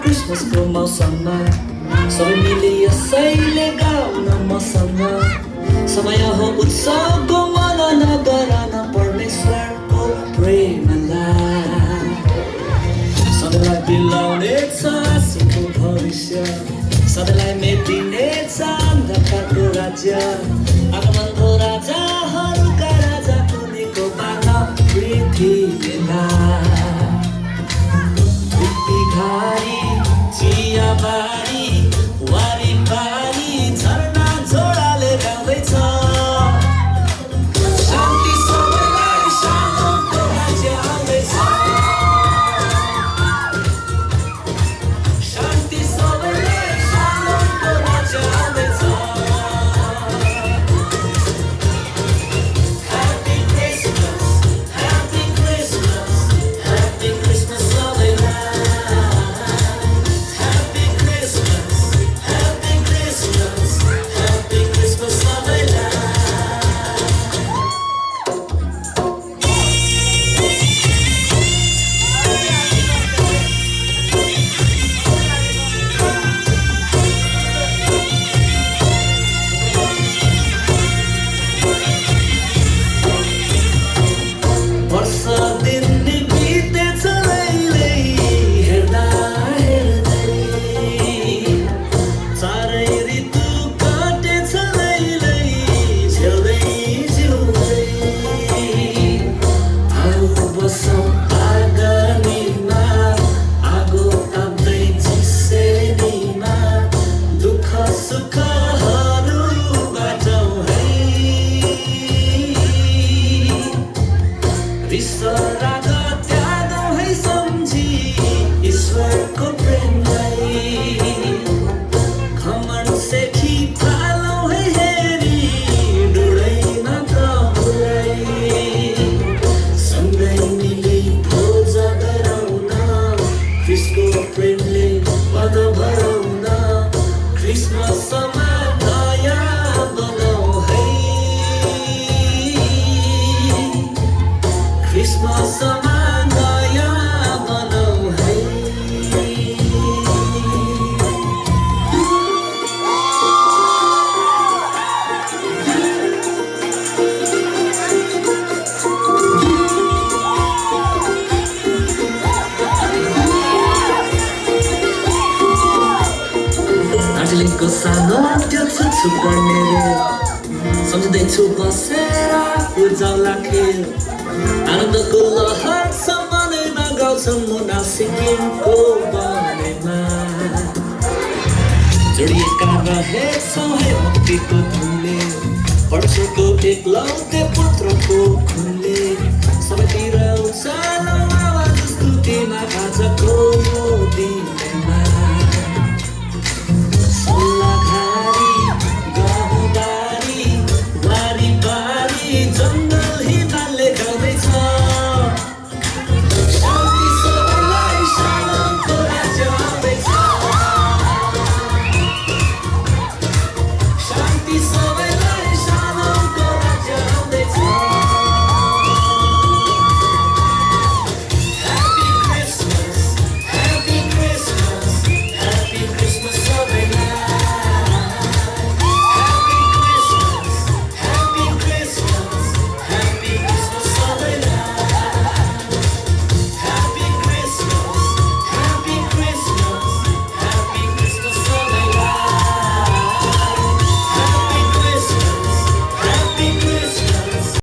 क्रिसमसको मौसममा सबै मिली यसैले गाउन मसँग समय हो उत्सवको मनन गराउन परमेश्वरको प्रेमलाई सधैँलाई बिलाउनेछ आँसुको भविष्य सधैँलाई मेटिनेछ अन्धकारको राज्य आगमनको राजाहरूका राजा पुनेको बान पृथ्वीलाई घारी चियाबारी वारिपारी झरना झोडाले गाउँदैछ शान्ति सबैलाई शान्तिको राज्य आउँदैछ शान्ति सबैलाई शान्तिको राज्य आउँदैछ Happy Christmas, Happy Christmas, Happy Christmas सबैलाई दार्जिलिङको सानो त्यो छुछु गर्ने रे सम्झिँदैछु बसेर उजाउला खेल आनन्दको लहर सम्मैमा गाउँछन् मुना सिक्किमको बनेमा जोडिएका रहेछौँ है भक्तिको धुनले परमेश्वरको एकलौटे पुत्रको खुनले सबैतिर उचालो आवाज स्तुतिमा आजको यो दिन